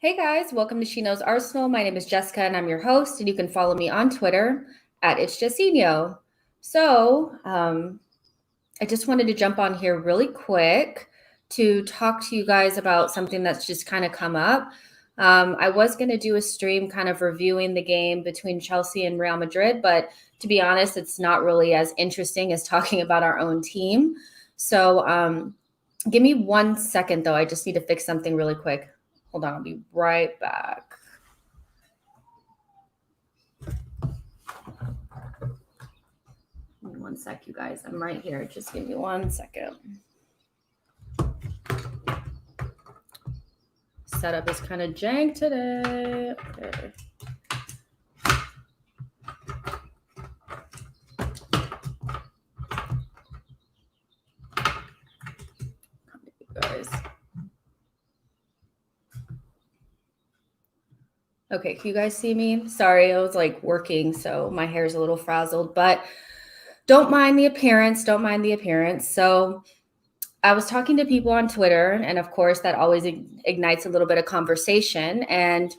Hey guys, welcome to She Knows Arsenal. My name is Jessica and I'm your host, and you can follow me on Twitter at It's Jessinho. So, I just wanted to jump on here really quick to talk to you guys about something that's just kind of come up. I was going to do a stream kind of reviewing the game between Chelsea and Real Madrid, but to be honest, it's not really as interesting as talking about our own team. So, give me 1 second though. I just need to fix something really quick. Hold on, I'll be right back. Give me 1 sec, you guys. I'm right here. Just give me 1 second. Setup is kind of jank today. Okay. Come to you guys. Okay, can you guys see me? Sorry, I was like working, so my hair is a little frazzled, but don't mind the appearance. Don't mind the appearance. So I was talking to people on Twitter, and of course, that always ignites a little bit of conversation. And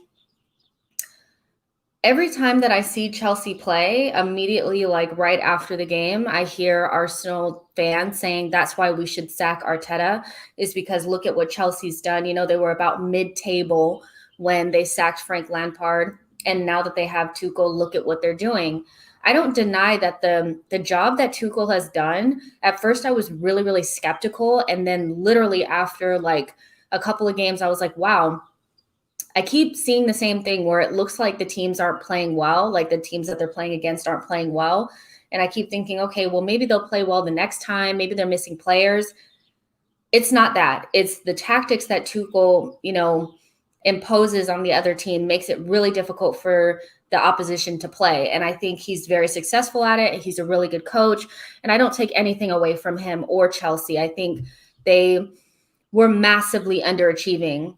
every time that I see Chelsea play, immediately, like right after the game, I hear Arsenal fans saying that's why we should sack Arteta, is because look at what Chelsea's done. You know, they were about mid-table when they sacked Frank Lampard. And now that they have Tuchel, look at what they're doing. I don't deny that the job that Tuchel has done, at first I was really, really skeptical. And then literally after like a couple of games, I was like, wow, I keep seeing the same thing where it looks like the teams aren't playing well, like the teams that they're playing against aren't playing well. And I keep thinking, okay, well, maybe they'll play well the next time. Maybe they're missing players. It's not that. It's the tactics that Tuchel, imposes on the other team makes it really difficult for the opposition to play. And I think he's very successful at it. He's a really good coach. And I don't take anything away from him or Chelsea. I think they were massively underachieving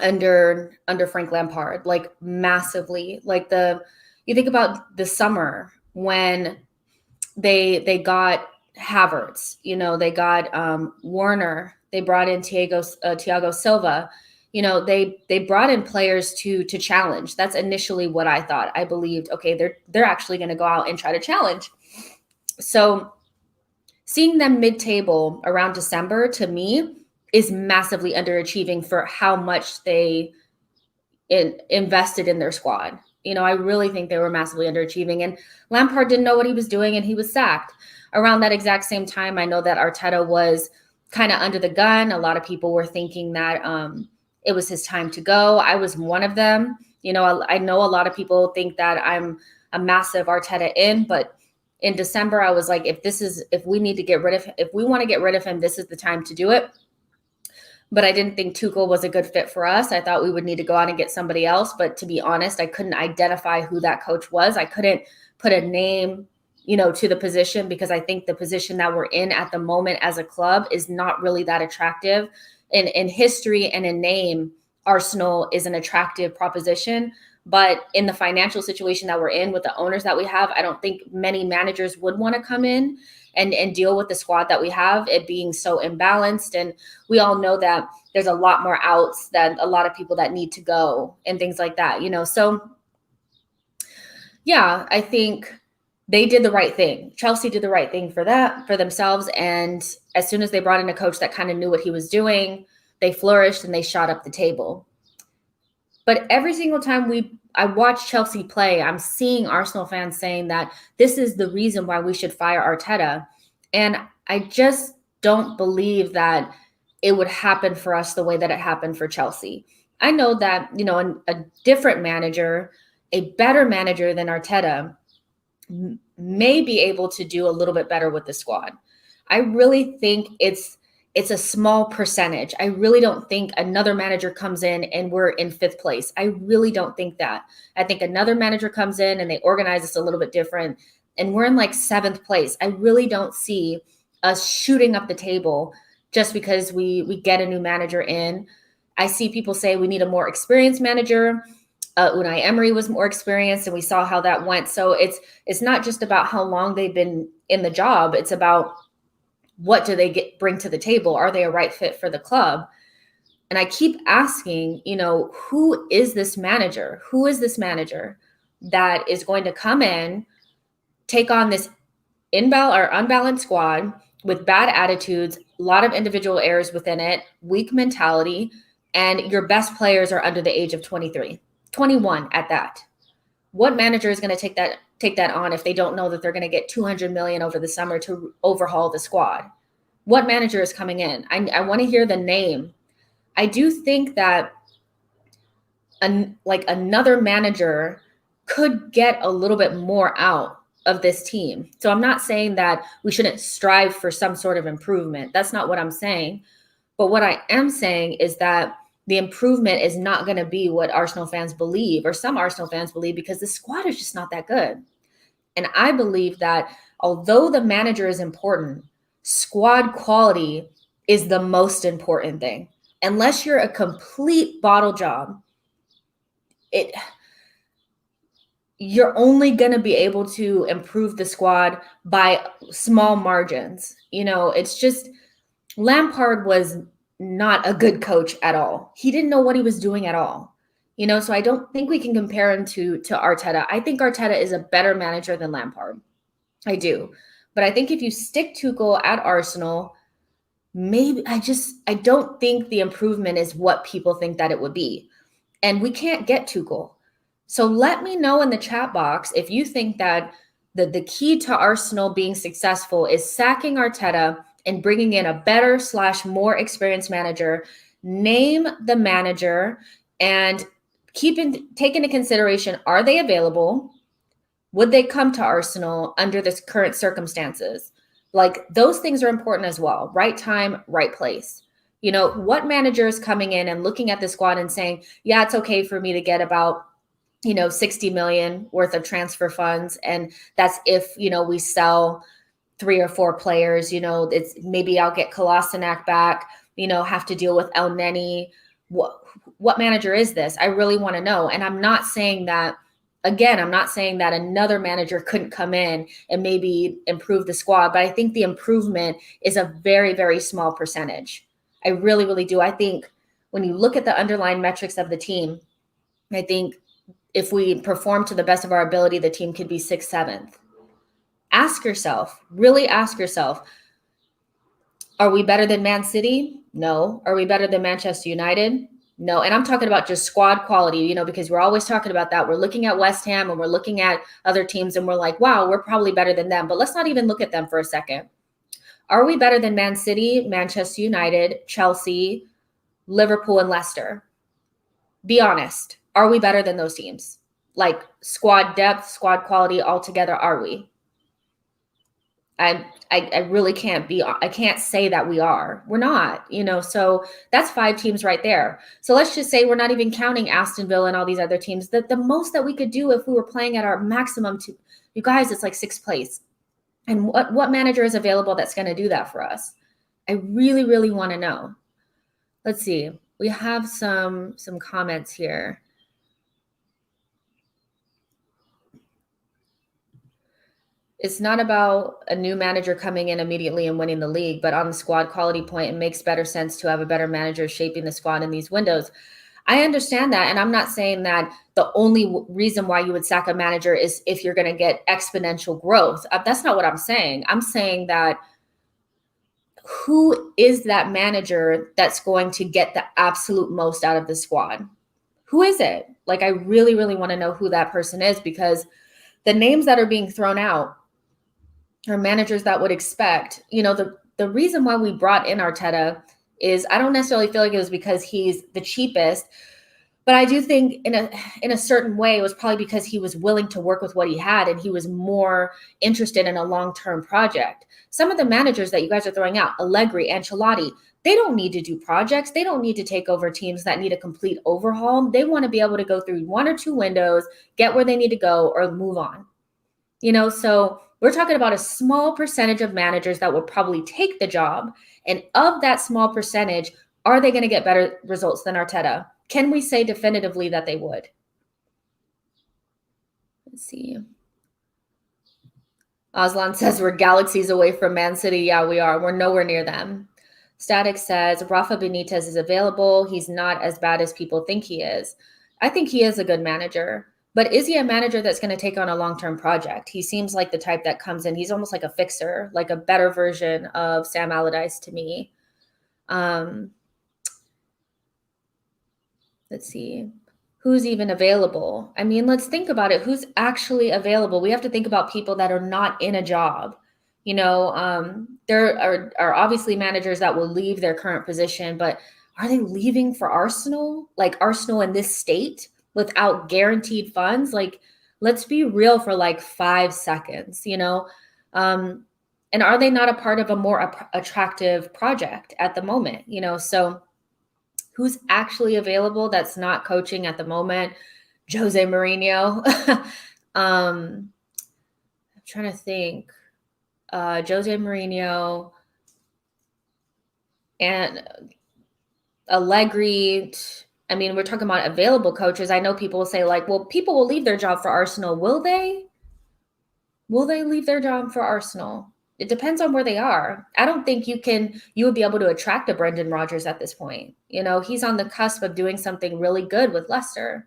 under Frank Lampard, like massively. Like you think about the summer when they got Havertz, they got Werner, they brought in Thiago Silva. They brought in players to challenge. That's initially what I thought. I believed, okay, they're actually going to go out and try to challenge. So seeing them mid-table around December, to me, is massively underachieving for how much they invested in their squad. I really think they were massively underachieving. And Lampard didn't know what he was doing, and he was sacked. Around that exact same time, I know that Arteta was kind of under the gun. A lot of people were thinking that it was his time to go. I was one of them. I know a lot of people think that I'm a massive Arteta in, but in December, I was like, if we need to get rid of him, if we want to get rid of him, this is the time to do it. But I didn't think Tuchel was a good fit for us. I thought we would need to go out and get somebody else. But to be honest, I couldn't identify who that coach was. I couldn't put a name, to the position, because I think the position that we're in at the moment as a club is not really that attractive. In history and in name, Arsenal is an attractive proposition. But in the financial situation that we're in with the owners that we have, I don't think many managers would want to come in and deal with the squad that we have, it being so imbalanced. And we all know that there's a lot more outs, that a lot of people that need to go and things like that, So, yeah, I think they did the right thing. Chelsea did the right thing for themselves. And as soon as they brought in a coach that kind of knew what he was doing, they flourished and they shot up the table. But every single time I watch Chelsea play, I'm seeing Arsenal fans saying that this is the reason why we should fire Arteta. And I just don't believe that it would happen for us the way that it happened for Chelsea. I know that, a different manager, a better manager than Arteta, may be able to do a little bit better with the squad. I really think it's a small percentage. I really don't think another manager comes in and we're in 5th place. I really don't think that. I think another manager comes in and they organize us a little bit different and we're in like 7th place. I really don't see us shooting up the table just because we get a new manager in. I see people say we need a more experienced manager. Unai Emery was more experienced, and we saw how that went. So it's not just about how long they've been in the job. It's about what do they bring to the table? Are they a right fit for the club? And I keep asking, who is this manager? Who is this manager that is going to come in, take on this unbalanced squad with bad attitudes, a lot of individual errors within it, weak mentality, and your best players are under the age of 23, 21 at that? What manager is going to take that on if they don't know that they're going to get $200 million over the summer to overhaul the squad? What manager is coming in? I want to hear the name. I do think that another manager could get a little bit more out of this team. So I'm not saying that we shouldn't strive for some sort of improvement. That's not what I'm saying. But what I am saying is that the improvement is not going to be what Arsenal fans believe, or some Arsenal fans believe, because the squad is just not that good. And I believe that although the manager is important, squad quality is the most important thing. Unless you're a complete bottle job, you're only going to be able to improve the squad by small margins. It's just, Lampard was not a good coach at all. He didn't know what he was doing at all. So I don't think we can compare him to Arteta. I think Arteta is a better manager than Lampard. I do. But I think if you stick Tuchel at Arsenal, maybe I don't think the improvement is what people think that it would be. And we can't get Tuchel. So let me know in the chat box if you think that the key to Arsenal being successful is sacking Arteta and bringing in a better / more experienced manager. Name the manager and take into consideration, are they available? Would they come to Arsenal under this current circumstances? Like, those things are important as well. Right time, right place. What manager is coming in and looking at the squad and saying, yeah, it's okay for me to get about 60 million worth of transfer funds. And that's if, we sell 3 or 4 players, it's maybe I'll get Kolasinac back, have to deal with El Neni. What manager is this? I really want to know. And I'm not saying that another manager couldn't come in and maybe improve the squad, but I think the improvement is a very, very small percentage. I really, really do. I think when you look at the underlying metrics of the team, I think if we perform to the best of our ability, the team could be 6th, 7th. Really ask yourself, are we better than Man City? No. Are we better than Manchester United? No. And I'm talking about just squad quality, because we're always talking about that. We're looking at West Ham and we're looking at other teams and we're like, wow, we're probably better than them. But let's not even look at them for a second. Are we better than Man City, Manchester United, Chelsea, Liverpool, and Leicester? Be honest. Are we better than those teams? Like, squad depth, squad quality altogether, are we? I really I can't say that we are. We're not, so that's 5 teams right there. So let's just say we're not even counting Aston Villa and all these other teams. That the most that we could do if we were playing at our maximum, you guys, it's like 6th place. And what manager is available that's going to do that for us? I really, really want to know. Let's see. We have some comments here. It's not about a new manager coming in immediately and winning the league, but on the squad quality point, it makes better sense to have a better manager shaping the squad in these windows. I understand that. And I'm not saying that the only reason why you would sack a manager is if you're going to get exponential growth. That's not what I'm saying. I'm saying that who is that manager that's going to get the absolute most out of the squad? Who is it? Like, I really, really want to know who that person is, because the names that are being thrown out are managers that would expect, the reason why we brought in Arteta is, I don't necessarily feel like it was because he's the cheapest, but I do think in a certain way, it was probably because he was willing to work with what he had and he was more interested in a long-term project. Some of the managers that you guys are throwing out, Allegri, Ancelotti, they don't need to do projects. They don't need to take over teams that need a complete overhaul. They want to be able to go through 1 or 2 windows, get where they need to go, or move on. So we're talking about a small percentage of managers that will probably take the job. And of that small percentage, are they going to get better results than Arteta? Can we say definitively that they would? Let's see. Aslan says we're galaxies away from Man City. Yeah, we are. We're nowhere near them. Static says Rafa Benitez is available. He's not as bad as people think he is. I think he is a good manager, but is he a manager that's going to take on a long-term project? He seems like the type that comes in. He's almost like a fixer, like a better version of Sam Allardyce to me. Let's see. Who's even available? I mean, let's think about it. Who's actually available? We have to think about people that are not in a job. There are obviously managers that will leave their current position, but are they leaving for Arsenal? Like Arsenal in this state without guaranteed funds? Like, let's be real for like 5 seconds, and are they not a part of a more attractive project at the moment? So who's actually available that's not coaching at the moment? Jose Mourinho. I'm trying to think. Jose Mourinho and Allegri. I mean, we're talking about available coaches. I know people will say like, well, people will leave their job for Arsenal. Will they? Will they leave their job for Arsenal? It depends on where they are. I don't think you would be able to attract a Brendan Rodgers at this point. He's on the cusp of doing something really good with Leicester.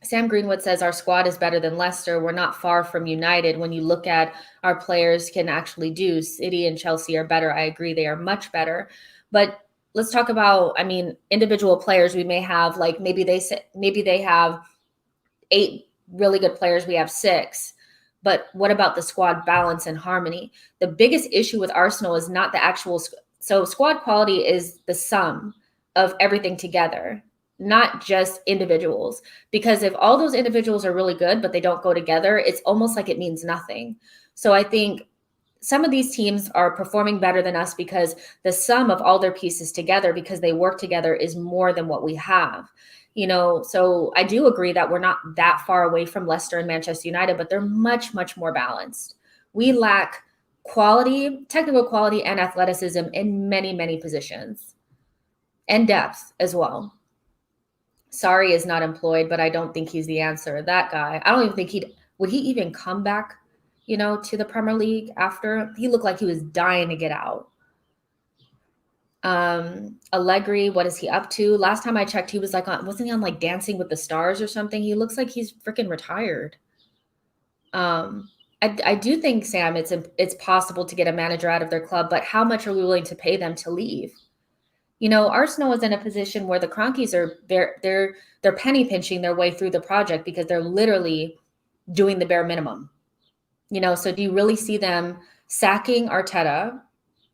Sam Greenwood says our squad is better than Leicester. We're not far from United. When you look at our players can actually do. City and Chelsea are better. I agree. They are much better. But let's talk about, individual players. We may have maybe they have 8 really good players. We have 6. But what about the squad balance and harmony? The biggest issue with Arsenal is not the actual. So squad quality is the sum of everything together, not just individuals. Because if all those individuals are really good, but they don't go together, it's almost like it means nothing. So I think some of these teams are performing better than us because the sum of all their pieces together, because they work together, is more than what we have. So I do agree that we're not that far away from Leicester and Manchester United, but they're much, much more balanced. We lack quality, technical quality, and athleticism in many, many positions, and depth as well. Sarri is not employed, but I don't think he's the answer. That guy, I don't even think would he even come back, to the Premier League after? He looked like he was dying to get out. Allegri, what is he up to? Last time I checked, he was wasn't he on Dancing with the Stars or something? He looks like he's freaking retired. I do think, Sam, it's possible to get a manager out of their club, but how much are we willing to pay them to leave? Arsenal is in a position where the Cronkies they're penny pinching their way through the project because they're literally doing the bare minimum. So do you really see them sacking Arteta?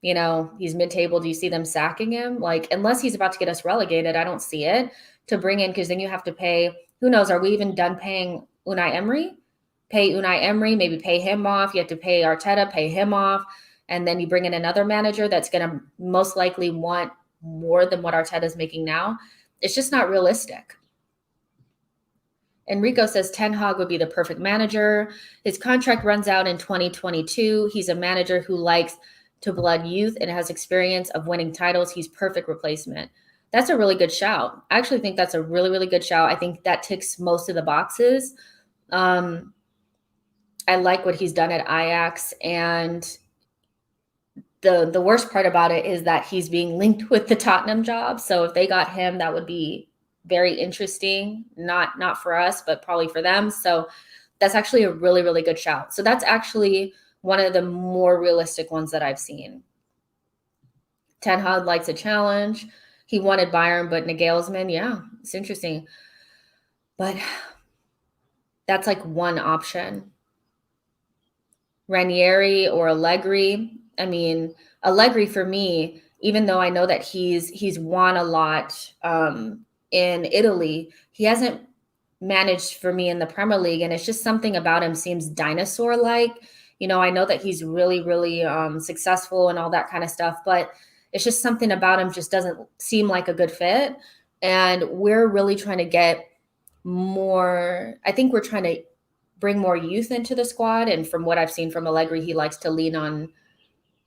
He's mid-table. Do you see them sacking him? Unless he's about to get us relegated, I don't see it to bring in, because then you have to pay, who knows, are we even done paying Unai Emery? Pay Unai Emery, maybe pay him off. You have to pay Arteta, pay him off. And then you bring in another manager that's going to most likely want more than what Arteta's making now. It's just not realistic. Enrico says Ten Hag would be the perfect manager. His contract runs out in 2022. He's a manager who likes to blood youth and has experience of winning titles. He's perfect replacement. That's a really good shout. I actually think that's a really, really good shout. I think that ticks most of the boxes. I like what he's done at Ajax, and the worst part about it is that he's being linked with the Tottenham job. So if they got him, that would be very interesting. Not for us, but probably for them. So that's actually a really, really good shout. So that's actually one of the more realistic ones that I've seen. Ten Hag likes a challenge. He wanted Bayern, but Nagelsmann, yeah, it's interesting. But that's one option. Ranieri or Allegri. Allegri for me, even though I know that he's won a lot in Italy, he hasn't managed for me in the Premier League, and it's just something about him seems dinosaur-like. I know that he's really, really successful and all that kind of stuff, but it's just something about him just doesn't seem like a good fit. And we're really trying to get more, I think we're trying to bring more youth into the squad. And from what I've seen from Allegri, he likes to lean on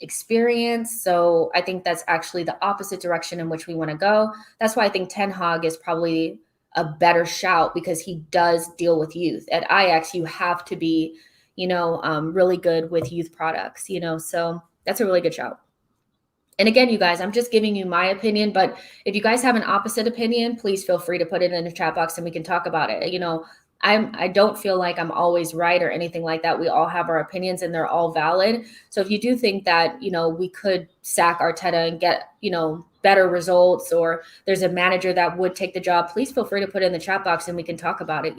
experience. So I think that's actually the opposite direction in which we want to go. That's why I think Ten Hag is probably a better shout, because he does deal with youth. At Ajax, you have to be really good with youth products, so that's a really good shout. And again, you guys, I'm just giving you my opinion, but if you guys have an opposite opinion, please feel free to put it in the chat box and we can talk about it. I don't feel like I'm always right or anything like that. We all have our opinions and they're all valid. So if you do think that, we could sack Arteta and get, better results, or there's a manager that would take the job, please feel free to put it in the chat box and we can talk about it,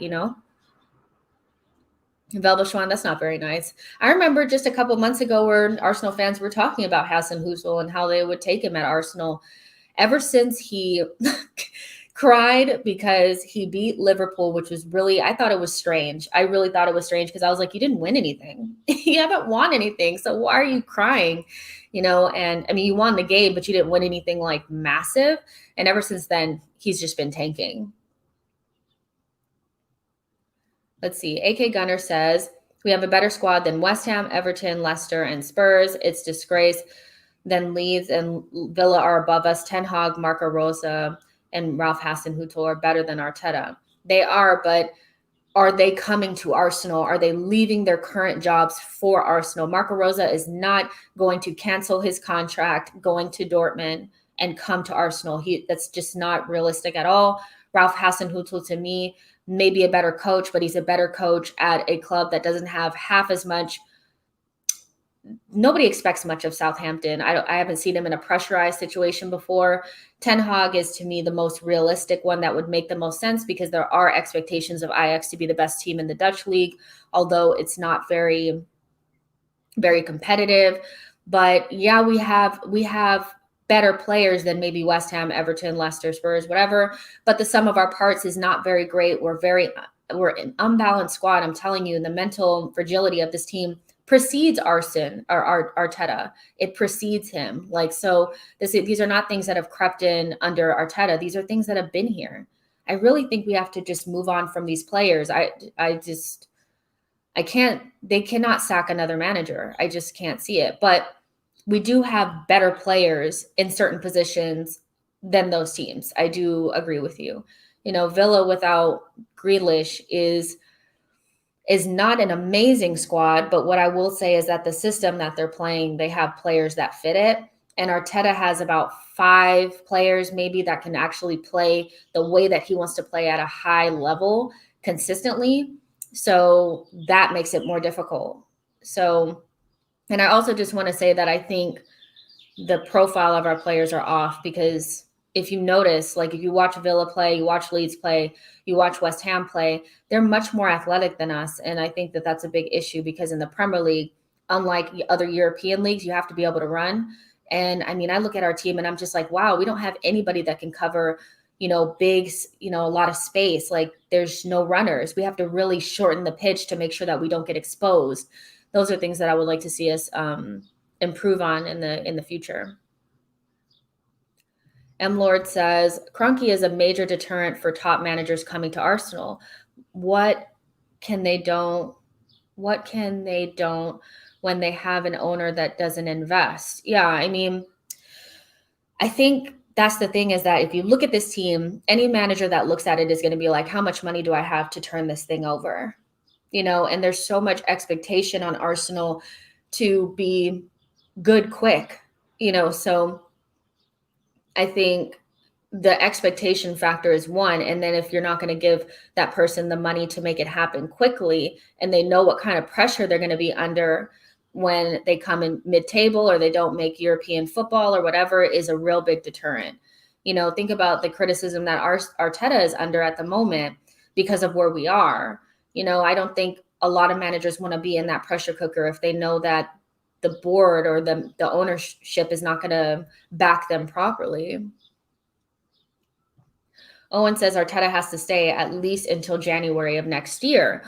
Velvet Schwan, that's not very nice. I remember just a couple months ago where Arsenal fans were talking about Hassan Hussel and how they would take him at Arsenal. Ever since he cried because he beat Liverpool, which was really, I thought it was strange. I really thought it was strange because I was like, you didn't win anything. You haven't won anything. So why are you crying? And I mean, you won the game, but you didn't win anything like massive. And ever since then, he's just been tanking. Let's see. AK Gunner says, we have a better squad than West Ham, Everton, Leicester, and Spurs. It's disgrace. Then Leeds and Villa are above us. Ten Hag, Marco Rosa, and Ralph Hasenhüttl are better than Arteta. They are, but are they coming to Arsenal? Are they leaving their current jobs for Arsenal? Marco Rosa is not going to cancel his contract, going to Dortmund and come to Arsenal. That's just not realistic at all. Ralph Hasenhüttl, to me, may be a better coach, but he's a better coach at a club that doesn't have half as much. Nobody expects much of Southampton. I haven't seen him in a pressurized situation before. Ten Hag is, to me, the most realistic one that would make the most sense, because there are expectations of Ajax to be the best team in the Dutch league, although it's not very, very competitive. But yeah, we have better players than maybe West Ham, Everton, Leicester, Spurs, whatever. But the sum of our parts is not very great. We're an unbalanced squad. I'm telling you, the mental fragility of this team precedes Arteta. It precedes him. These are not things that have crept in under Arteta. These are things that have been here. I really think we have to just move on from these players. They cannot sack another manager. I just can't see it. But we do have better players in certain positions than those teams. I do agree with you. Villa without Grealish is not an amazing squad, but what I will say is that the system that they're playing, they have players that fit it. And Arteta has about 5 players maybe that can actually play the way that he wants to play at a high level consistently. So that makes it more difficult. And I also just want to say that I think the profile of our players are off, because if you notice, if you watch Villa play, you watch Leeds play, you watch West Ham play, they're much more athletic than us. And I think that that's a big issue, because in the Premier League, unlike other European leagues, you have to be able to run. And I mean, I look at our team and I'm just like, wow, we don't have anybody that can cover, big, a lot of space. There's no runners. We have to really shorten the pitch to make sure that we don't get exposed. Those are things that I would like to see us improve on in the future. M. Lord says, Kroenke is a major deterrent for top managers coming to Arsenal. What can they don't when they have an owner that doesn't invest? Yeah, I mean, I think that's the thing, is that if you look at this team, any manager that looks at it is going to be like, how much money do I have to turn this thing over? And there's so much expectation on Arsenal to be good quick, so I think the expectation factor is one. And then if you're not going to give that person the money to make it happen quickly, and they know what kind of pressure they're going to be under when they come in mid-table or they don't make European football or whatever, is a real big deterrent. Think about the criticism that Arteta is under at the moment because of where we are. I don't think a lot of managers want to be in that pressure cooker if they know that the board or the ownership is not going to back them properly. Owen says Arteta has to stay at least until January of next year.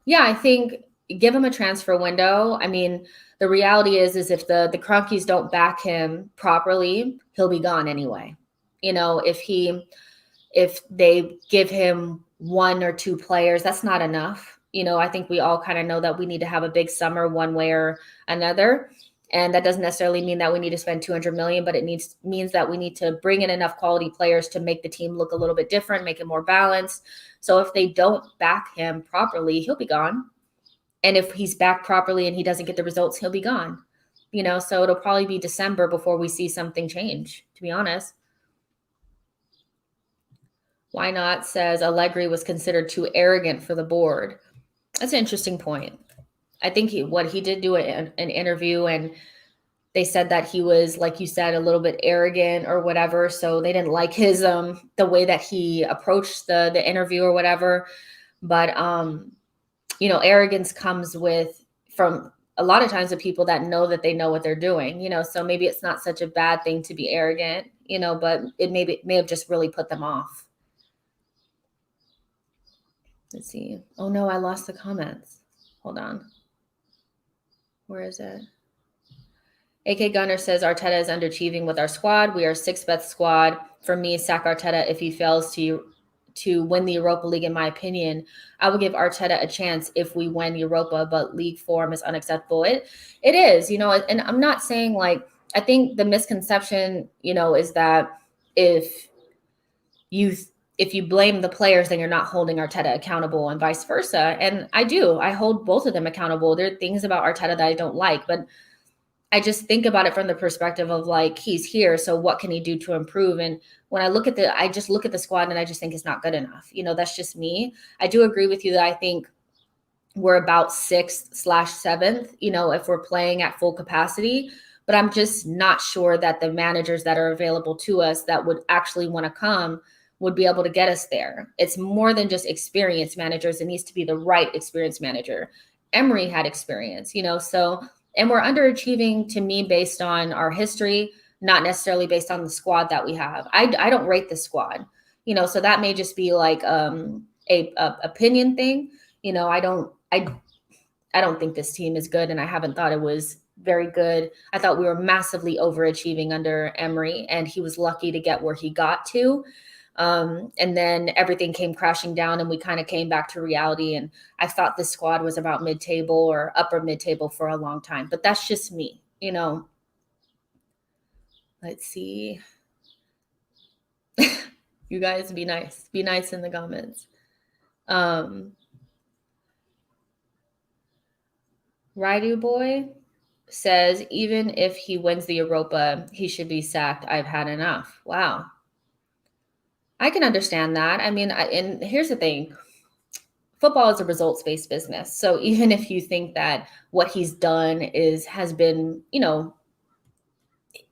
Yeah, I think give him a transfer window. I mean, the reality is if the Kroenkes don't back him properly, he'll be gone anyway. If they give him 1 or 2 players, that's not enough. I think we all kind of know that we need to have a big summer one way or another. And that doesn't necessarily mean that we need to spend 200 million, but it means that we need to bring in enough quality players to make the team look a little bit different, make it more balanced. So if they don't back him properly, he'll be gone. And if he's backed properly and he doesn't get the results, he'll be gone. so it'll probably be December before we see something change, to be honest. Why not says Allegri was considered too arrogant for the board. That's an interesting point. I think he did do an interview, and they said that he was, like you said, a little bit arrogant or whatever. So they didn't like his the way that he approached the interview or whatever. But arrogance comes from a lot of times the people that know that they know what they're doing. So maybe it's not such a bad thing to be arrogant. But it may have just really put them off. Let's see. Oh no, I lost the comments. Hold on. Where is it? AK Gunner says Arteta is underachieving with our squad. We are sixth best squad. For me, sack Arteta if he fails to win the Europa League, in my opinion. I would give Arteta a chance if we win Europa, but league form is unacceptable. It is, and I'm not saying I think the misconception, is that if you blame the players, then you're not holding Arteta accountable and vice versa. And I hold both of them accountable. There are things about Arteta that I don't like, but I just think about it from the perspective of he's here. So what can he do to improve? And when I just look at the squad and I just think it's not good enough. That's just me. I do agree with you that I think we're about 6th/7th, if we're playing at full capacity, but I'm just not sure that the managers that are available to us that would actually want to come would be able to get us there. It's more than just experienced managers. It needs to be the right experienced manager. Emery had experience, and we're underachieving to me based on our history, not necessarily based on the squad that we have. I don't rate the squad, so that may just be a opinion thing. I don't think this team is good, and I haven't thought it was very good. I thought we were massively overachieving under Emery, and he was lucky to get where he got to. And then everything came crashing down and we kind of came back to reality. And I thought this squad was about mid-table or upper mid-table for a long time, but that's just me, Let's see. You guys be nice in the comments. Raidu Boy says, even if he wins the Europa, he should be sacked. I've had enough. Wow. I can understand that. I mean, and here's the thing. Football is a results-based business. So even if you think that what he's done has been,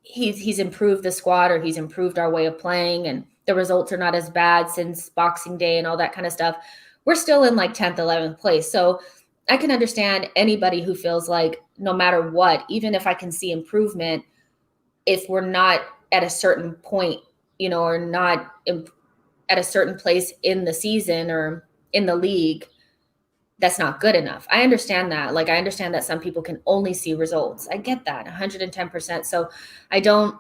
he's improved the squad or he's improved our way of playing and the results are not as bad since Boxing Day and all that kind of stuff, we're still in 10th, 11th place. So I can understand anybody who feels like no matter what, even if I can see improvement, if we're not at a certain point, or not at a certain place in the season or in the league, that's not good enough. I understand that. I understand that some people can only see results. I get that 110%. So I don't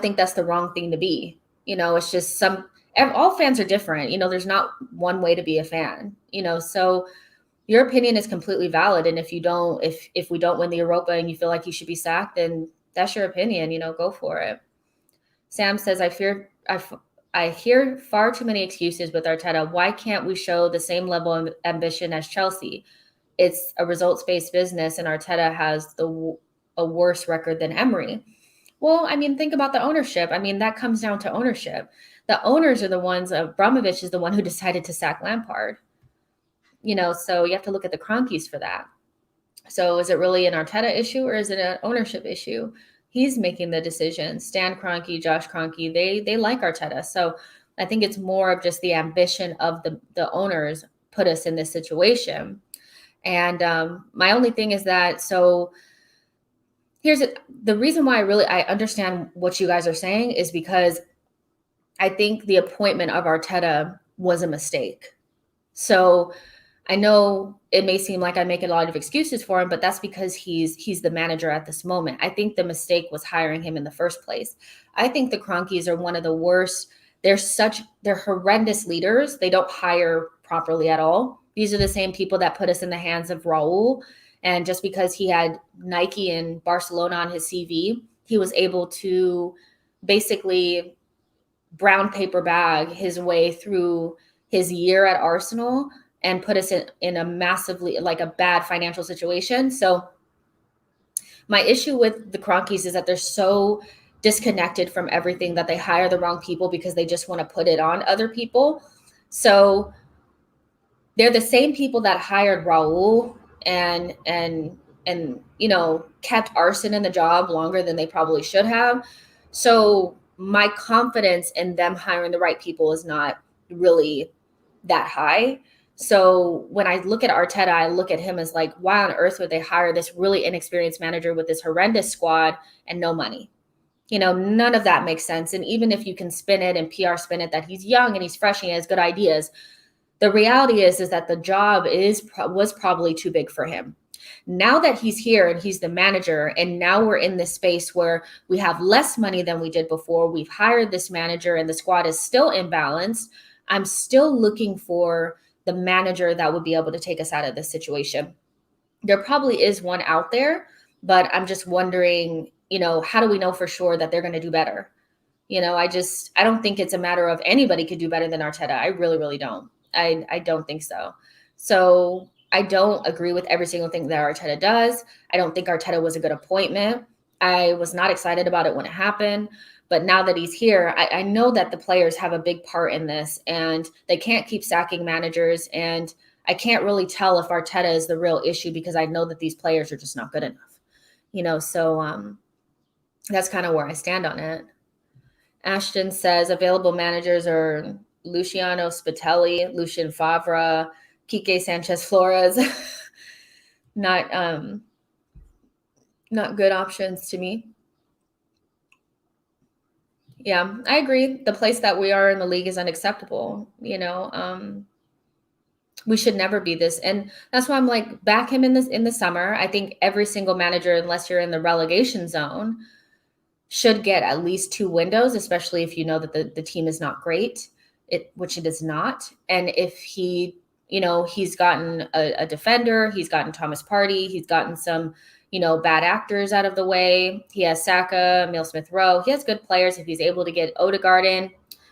think that's the wrong thing to be. It's just all fans are different. There's not one way to be a fan, so your opinion is completely valid. And if we don't win the Europa and you feel like you should be sacked, then that's your opinion, go for it. Sam says, I hear far too many excuses with Arteta. Why can't we show the same level of ambition as Chelsea? It's a results-based business, and Arteta has a worse record than Emery. Well, I mean, think about the ownership. I mean, that comes down to ownership. The owners are the ones. Abramovich is the one who decided to sack Lampard. So you have to look at the Kroenkes for that. So is it really an Arteta issue or is it an ownership issue? He's making the decision. Stan Kroenke, Josh Kroenke, they like Arteta. So I think it's more of just the ambition of the owners put us in this situation. And my only thing is that, so the reason why I understand what you guys are saying is because I think the appointment of Arteta was a mistake. So I know it may seem like I make a lot of excuses for him, but that's because he's the manager at this moment. I think the mistake was hiring him in the first place. I think the Kroenkes are one of the worst. They're horrendous leaders. They don't hire properly at all. These are the same people that put us in the hands of Raul. And just because he had Nike and Barcelona on his CV, he was able to basically brown paper bag his way through his year at Arsenal and put us in a massively a bad financial situation. So My issue with the Cronkies is that they're so disconnected from everything that they hire the wrong people because they just want to put it on other people. So they're the same people that hired Raul and kept Arson in the job longer than they probably should have. So my confidence in them hiring the right people is not really that high. So when I look at Arteta, I look at him as like, why on earth would they hire this really inexperienced manager with this horrendous squad and no money? None of that makes sense. And even if you can spin it and PR spin it that he's young and he's fresh and he has good ideas, the reality is that the job was probably too big for him. Now that he's here and he's the manager, and now we're in this space where we have less money than we did before, we've hired this manager and the squad is still imbalanced. I'm still looking for the manager that would be able to take us out of this situation. There probably is one out there, but I'm just wondering, how do we know for sure that they're going to do better? I don't think it's a matter of anybody could do better than Arteta. I really, really don't. I don't think so. So I don't agree with every single thing that Arteta does. I don't think Arteta was a good appointment. I was not excited about it when it happened. But now that he's here, I know that the players have a big part in this, and they can't keep sacking managers. And I can't really tell if Arteta is the real issue because I know that these players are just not good enough. So that's kind of where I stand on it. Ashton says available managers are Luciano Spalletti, Lucien Favre, Quique Sanchez Flores. Not good options to me. Yeah, I agree. The place that we are in the league is unacceptable. We should never be this. And that's why I'm like, back him in the summer. I think every single manager, unless you're in the relegation zone, should get at least 2 windows, especially if you know that the team is not great, which it is not. And if he's gotten a defender, he's gotten Thomas Partey, he's gotten some, bad actors out of the way. He has Saka, Emile Smith-Rowe. He has good players if he's able to get Odegaard in.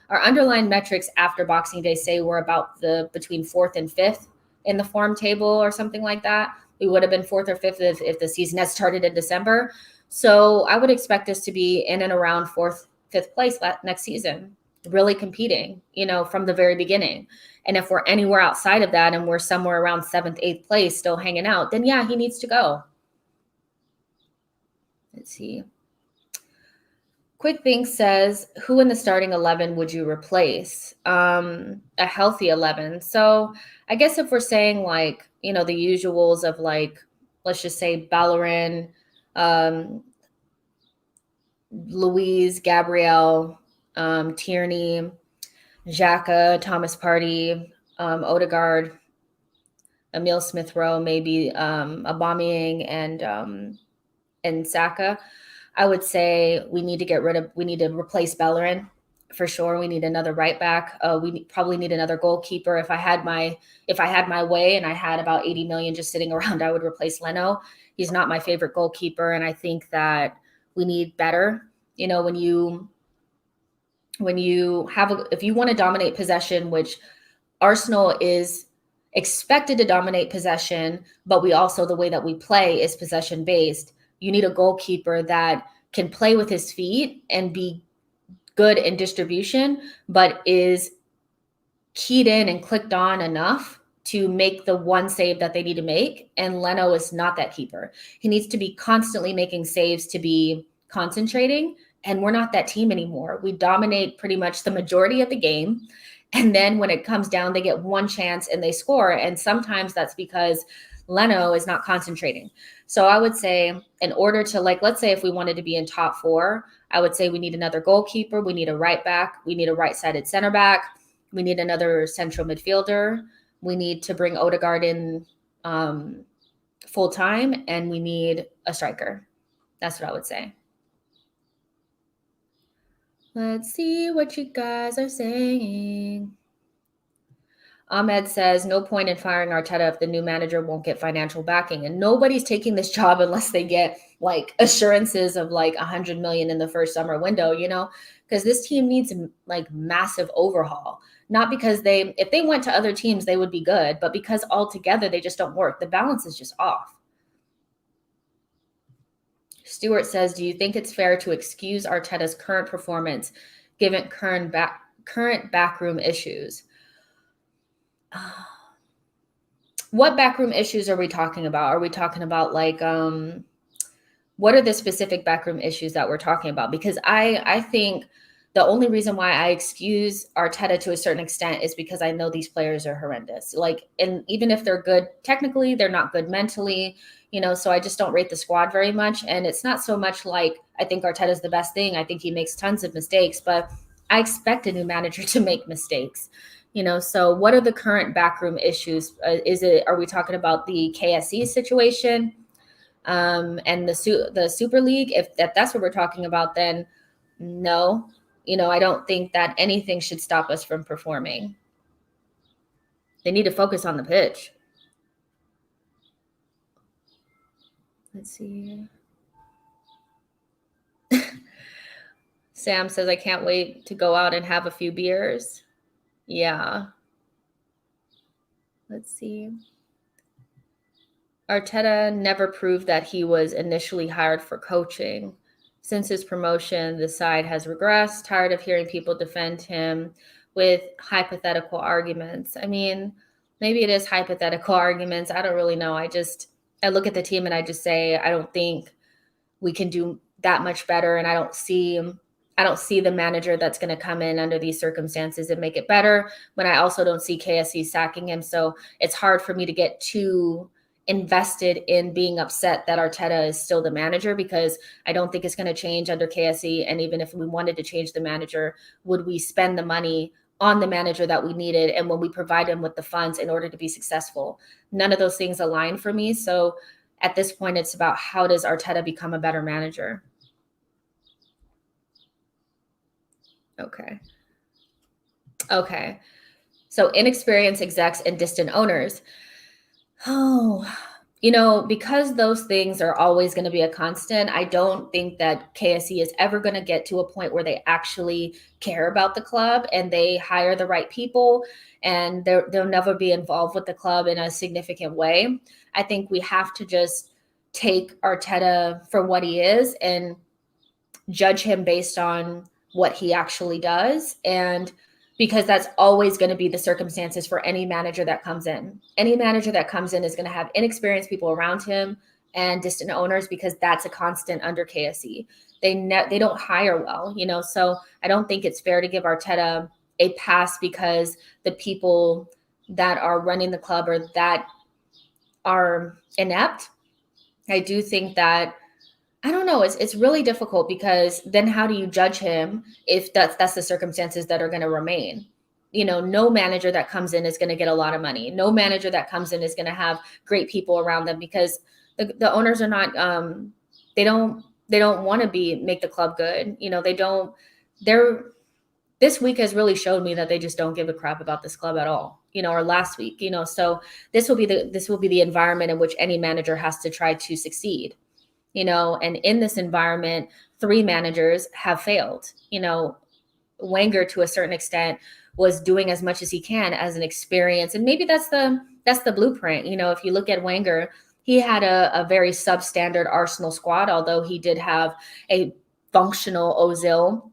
Our underlying metrics after Boxing Day say we're about between 4th and 5th in the form table or something like that. We would have been 4th or 5th if the season had started in December. So I would expect us to be in and around 4th, 5th place next season, really competing, from the very beginning. And if we're anywhere outside of that and we're somewhere around 7th, 8th place still hanging out, then yeah, he needs to go. Let's see. Quick Think says, who in the starting 11 would you replace? A healthy 11. So I guess if we're saying like, the usuals of like, let's just say Bellerin, Louise, Gabrielle, Tierney, Xhaka, Thomas Partey, Odegaard, Emile Smith-Rowe, maybe Aubameyang and Saka. I would say we need to replace Bellerin for sure. We need another right back. We probably need another goalkeeper. If I had my way and I had about 80 million just sitting around, I would replace Leno. He's not my favorite goalkeeper, and I think that we need better. When you if you want to dominate possession, which Arsenal is expected to dominate possession, but we also, the way that we play is possession based. You need a goalkeeper that can play with his feet and be good in distribution, but is keyed in and clicked on enough to make the one save that they need to make. And Leno is not that keeper. He needs to be constantly making saves to be concentrating. And we're not that team anymore. We dominate pretty much the majority of the game. And then when it comes down, they get one chance and they score. And sometimes that's because Leno is not concentrating. So I would say in order to, let's say if we wanted to be in top 4, I would say we need another goalkeeper. We need a right back. We need a right-sided center back. We need another central midfielder. We need to bring Odegaard in full time, and we need a striker. That's what I would say. Let's see what you guys are saying. Ahmed says, no point in firing Arteta if the new manager won't get financial backing. And nobody's taking this job unless they get assurances of 100 million in the first summer window, because this team needs massive overhaul. Not because if they went to other teams, they would be good, but because altogether they just don't work. The balance is just off. Stuart says, do you think it's fair to excuse Arteta's current performance given current backroom issues? What backroom issues are we talking about? Are we talking about like what are the specific backroom issues that we're talking about? Because I think the only reason why I excuse Arteta to a certain extent is because I know these players are horrendous. Like, and even if they're good technically, they're not good mentally, you know, so I just don't rate the squad very much. And it's not so much like I think Arteta's the best thing. I think he makes tons of mistakes, but I expect a new manager to make mistakes. You know, so what are the current backroom issues? Are we talking about the KSE situation and the Super League? If that's what we're talking about, then no. You know, I don't think that anything should stop us from performing. They need to focus on the pitch. Let's see. Sam says, I can't wait to go out and have a few beers. Yeah. Let's see. Arteta never proved that he was initially hired for coaching. Since his promotion, the side has regressed, tired of hearing people defend him with hypothetical arguments. I mean, maybe it is hypothetical arguments. I don't really know. I look at the team and I just say, I don't think we can do that much better. And I don't see the manager that's going to come in under these circumstances and make it better. But I also don't see KSE sacking him. So it's hard for me to get too invested in being upset that Arteta is still the manager, because I don't think it's going to change under KSE. And even if we wanted to change the manager, would we spend the money on the manager that we needed and when we provide him with the funds in order to be successful? None of those things align for me. So at this point, it's about how does Arteta become a better manager? Okay. So inexperienced execs and distant owners. Oh, you know, because those things are always going to be a constant, I don't think that KSE is ever going to get to a point where they actually care about the club and they hire the right people, and they'll never be involved with the club in a significant way. I think we have to just take Arteta for what he is and judge him based on what he actually does. And because that's always going to be the circumstances for any manager that comes in. Any manager that comes in is going to have inexperienced people around him and distant owners, because that's a constant under KSE. They don't hire well, you know, so I don't think it's fair to give Arteta a pass because the people that are running the club or that are inept. I do think that, I don't know. It's really difficult, because then how do you judge him if that's the circumstances that are going to remain? You know, no manager that comes in is going to get a lot of money. No manager that comes in is going to have great people around them, because the owners are not. They don't want to make the club good. You know, they don't. This week has really showed me that they just don't give a crap about this club at all. You know, or last week. You know, so this will be the environment in which any manager has to try to succeed. You know, and in this environment, 3 managers have failed. You know, Wenger, to a certain extent, was doing as much as he can as an experience. And maybe that's the blueprint. You know, if you look at Wenger, he had a very substandard Arsenal squad, although he did have a functional Ozil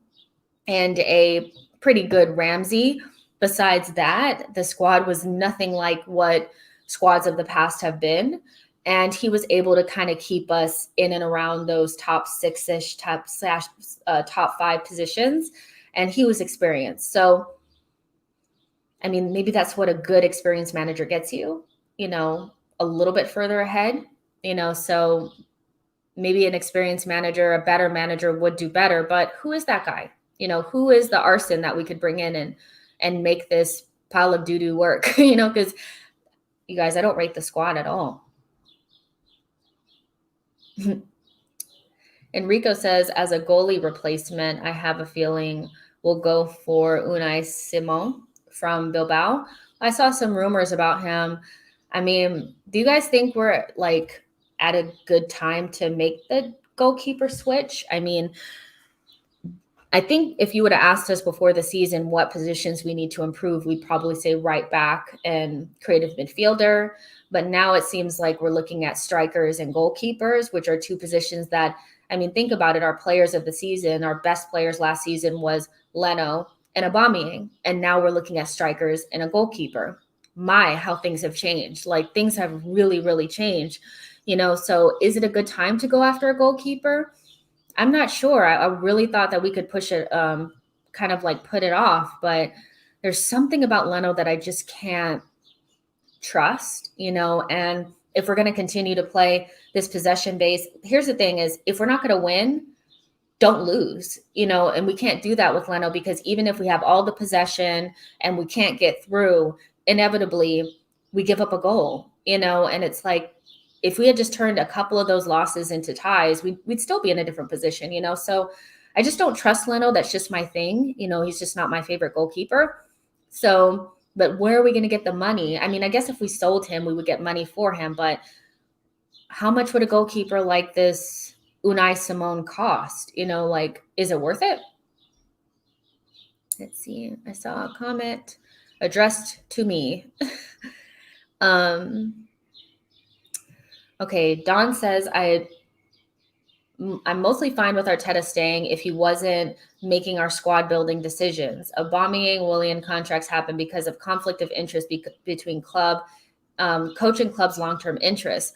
and a pretty good Ramsey. Besides that, the squad was nothing like what squads of the past have been. And he was able to kind of keep us in and around those top 6-ish, top 5 positions. And he was experienced. So, I mean, maybe that's what a good experienced manager gets you, you know, a little bit further ahead, you know. So maybe an experienced manager, a better manager would do better. But who is that guy? You know, who is the arson that we could bring in and make this pile of doo-doo work? You know, because you guys, I don't rate the squad at all. Enrico says, as a goalie replacement, I have a feeling we'll go for Unai Simon from Bilbao. I saw some rumors about him. I mean, do you guys think we're like at a good time to make the goalkeeper switch? I mean, I think if you would have asked us before the season what positions we need to improve, we'd probably say right back and creative midfielder. But now it seems like we're looking at strikers and goalkeepers, which are 2 positions that I mean, think about it. Our players of the season, our best players last season was Leno and Aubameyang. And now we're looking at strikers and a goalkeeper. My, how things have changed. Like, things have really, really changed. So is it a good time to go after a goalkeeper? I'm not sure. I really thought that we could push it, kind of like put it off, but there's something about Leno that I just can't trust, and if we're going to continue to play this possession base, here's the thing is, if we're not going to win, don't lose, and we can't do that with Leno, because even if we have all the possession and we can't get through, inevitably we give up a goal, and it's like, if we had just turned a couple of those losses into ties, we'd still be in a different position, so I just don't trust Leno. That's just my thing. He's just not my favorite goalkeeper. So, but where are we going to get the money? I mean, I guess if we sold him, we would get money for him, but how much would a goalkeeper like this Unai Simon cost? Like, is it worth it? Let's see. I saw a comment addressed to me. Okay, Don says, I'm mostly fine with Arteta staying if he wasn't making our squad building decisions. Aubameyang, Willian contracts happen because of conflict of interest between club, coach and club's long-term interests.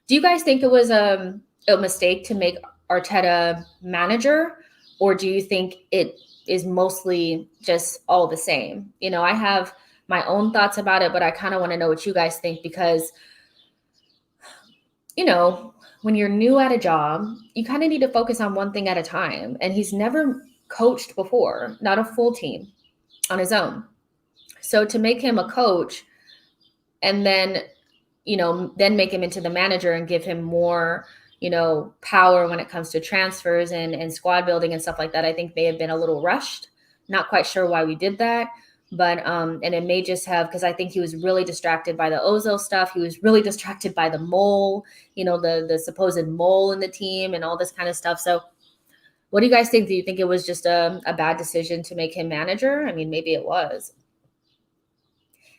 Do you guys think it was a mistake to make Arteta manager, or do you think it is mostly just all the same? I have my own thoughts about it, but I kind of want to know what you guys think, because when you're new at a job, you kind of need to focus on one thing at a time. And he's never coached before, not a full team on his own. So to make him a coach and then make him into the manager and give him more, power when it comes to transfers and squad building and stuff like that, I think may have been a little rushed. Not quite sure why we did that. But, and it may just have, because I think he was really distracted by the Ozil stuff. He was really distracted by the mole, the supposed mole in the team and all this kind of stuff. So what do you guys think? Do you think it was just a bad decision to make him manager? I mean, maybe it was.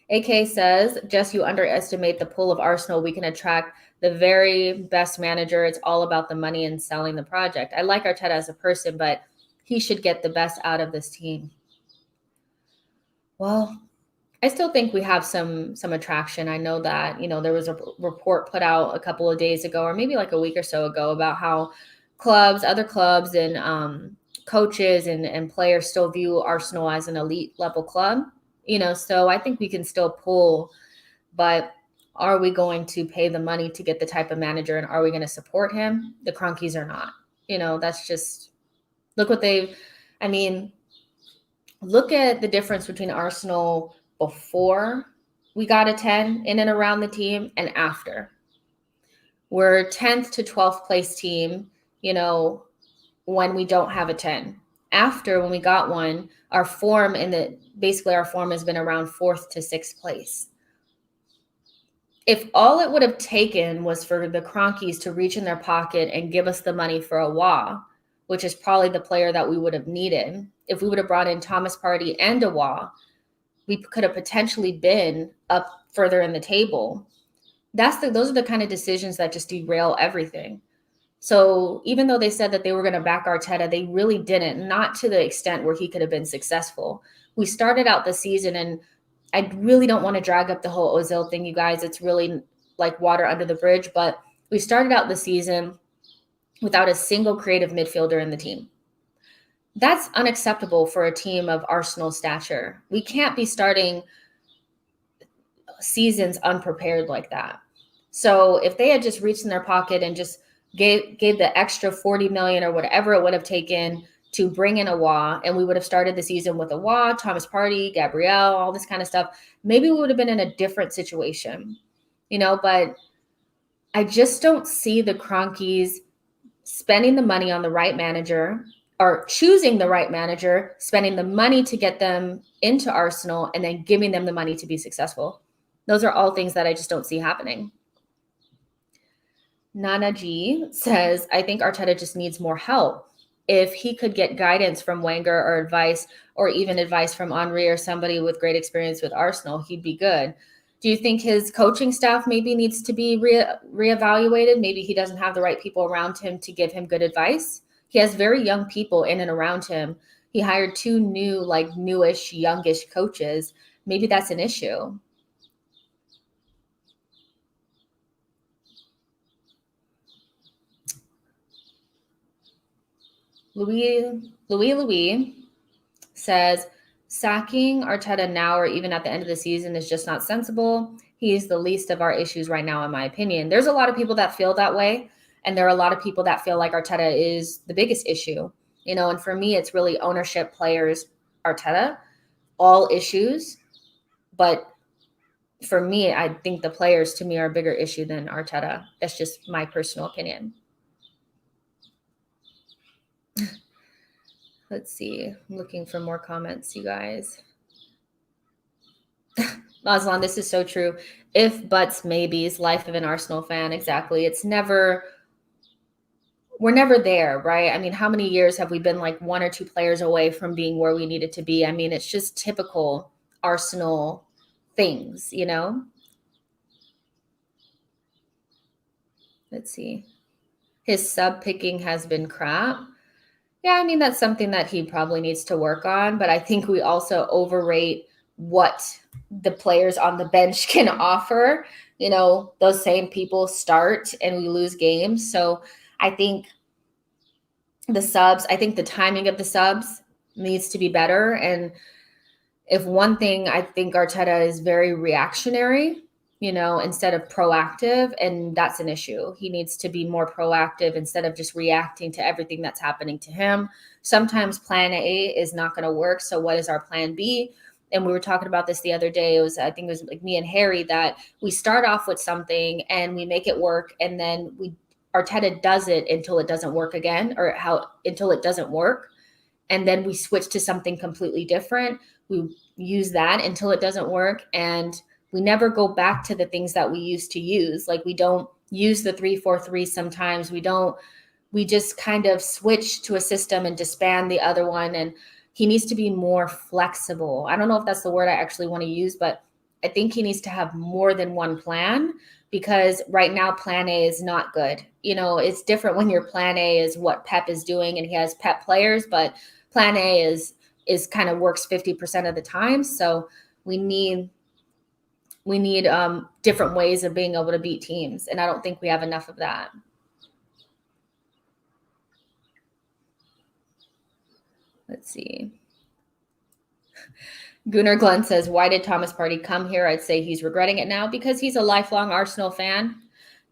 AK says, Jess, you underestimate the pull of Arsenal. We can attract the very best manager. It's all about the money and selling the project. I like Arteta as a person, but he should get the best out of this team. Well, I still think we have some attraction. I know that, there was a report put out a couple of days ago, or maybe like a week or so ago, about how other clubs and coaches and players still view Arsenal as an elite level club, so I think we can still pull, but are we going to pay the money to get the type of manager, and are we going to support him? The Cronkies are not, that's just, look at the difference between Arsenal before we got a 10 in and around the team and after. We're 10th to 12th place team, when we don't have a 10. After, when we got one, our form our form has been around 4th to 6th place. If all it would have taken was for the Cronkies to reach in their pocket and give us the money for a Wah, which is probably the player that we would have needed. If we would have brought in Thomas Partey and a Wah, we could have potentially been up further in the table. Those are the kind of decisions that just derail everything. So even though they said that they were going to back Arteta, they really didn't, not to the extent where he could have been successful. We started out the season, and I really don't want to drag up the whole Ozil thing, you guys. It's really like water under the bridge, but we started out the season without a single creative midfielder in the team. That's unacceptable for a team of Arsenal stature. We can't be starting seasons unprepared like that. So if they had just reached in their pocket and just gave the extra 40 million or whatever it would have taken to bring in a Wah, and we would have started the season with a Wah, Thomas Partey, Gabriel, all this kind of stuff, maybe we would have been in a different situation, but I just don't see the Cronkies spending the money on the right manager, or choosing the right manager, spending the money to get them into Arsenal, and then giving them the money to be successful. Those are all things that I just don't see happening. Nana G says, I think Arteta just needs more help. If he could get guidance from Wenger or even advice from Henry or somebody with great experience with Arsenal, he'd be good. Do you think his coaching staff maybe needs to be reevaluated? Maybe he doesn't have the right people around him to give him good advice. He has very young people in and around him. He hired 2 new, like newish, youngish coaches. Maybe that's an issue. Louis says, sacking Arteta now or even at the end of the season is just not sensible. He's the least of our issues right now, in my opinion. There's a lot of people that feel that way. And there are a lot of people that feel like Arteta is the biggest issue. And for me, it's really ownership, players, Arteta, all issues. But for me, I think the players to me are a bigger issue than Arteta. That's just my personal opinion. Let's see. I'm looking for more comments, you guys. Aslan, this is so true. If, buts, maybes, life of an Arsenal fan. Exactly. We're never there, right? I mean, how many years have we been like 1 or 2 players away from being where we needed to be? I mean, it's just typical Arsenal things, Let's see. His sub picking has been crap. Yeah, I mean, that's something that he probably needs to work on, but I think we also overrate what the players on the bench can offer. Those same people start and we lose games. So I think the timing of the subs needs to be better. And if one thing, I think Arteta is very reactionary, instead of proactive, and that's an issue. He needs to be more proactive instead of just reacting to everything that's happening to him. Sometimes plan A is not going to work. So what is our plan B? And we were talking about this the other day. I think it was like me and Harry, that we start off with something and we make it work. And then Arteta does it until it doesn't work again, until it doesn't work. And then we switch to something completely different. We use that until it doesn't work. And we never go back to the things that we used to use. Like, we don't use the 3-4-3 sometimes. We just kind of switch to a system and disband the other one. And he needs to be more flexible. I don't know if that's the word I actually want to use, but I think he needs to have more than one plan, because right now plan A is not good. It's different when your plan A is what Pep is doing and he has Pep players, but plan A is kind of works 50% of the time. So we need different ways of being able to beat teams. And I don't think we have enough of that. Let's see. Gunnar Glenn says, why did Thomas Partey come here? I'd say he's regretting it now because he's a lifelong Arsenal fan,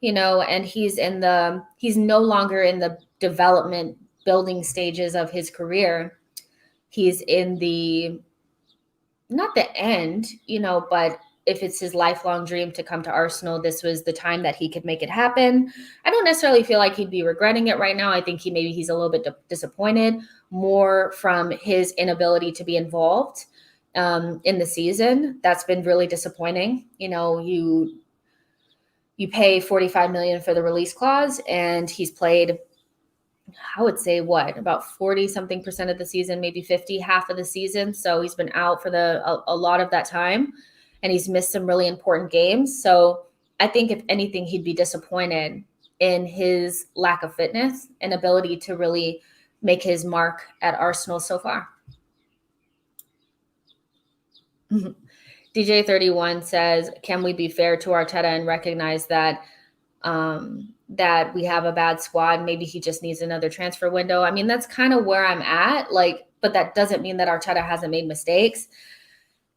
and he's no longer in the development building stages of his career. He's in not the end, but if it's his lifelong dream to come to Arsenal, this was the time that he could make it happen. I don't necessarily feel like he'd be regretting it right now. I think he's a little bit disappointed, more from his inability to be involved in the season. That's been really disappointing. You pay $45 million for the release clause, and he's played, I would say, about 40-something% of the season, maybe 50, half of the season. So he's been out for a lot of that time, and he's missed some really important games. So I think if anything, he'd be disappointed in his lack of fitness and ability to really make his mark at Arsenal so far. DJ31 says, can we be fair to Arteta and recognize that that we have a bad squad? Maybe he just needs another transfer window. I mean, that's kind of where I'm at. But that doesn't mean that Arteta hasn't made mistakes.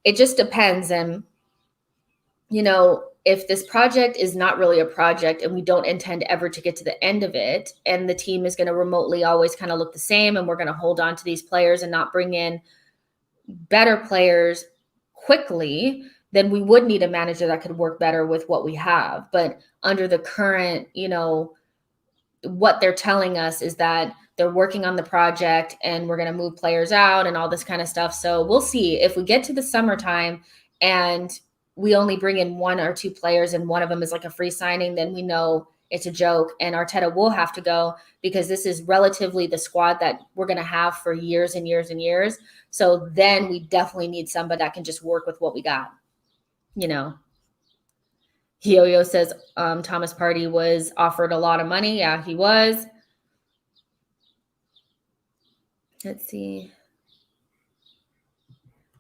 It just depends. And, if this project is not really a project and we don't intend ever to get to the end of it, and the team is going to remotely always kind of look the same, and we're going to hold on to these players and not bring in better players quickly, then we would need a manager that could work better with what we have. But under the current, what they're telling us is that they're working on the project and we're going to move players out and all this kind of stuff. So we'll see. If we get to the summertime and we only bring in 1 or 2 players and one of them is like a free signing, then we know it's a joke and Arteta will have to go, because this is relatively the squad that we're going to have for years and years and years. So then we definitely need somebody that can just work with what we got, Yo says Thomas Partey was offered a lot of money. Yeah, he was. Let's see.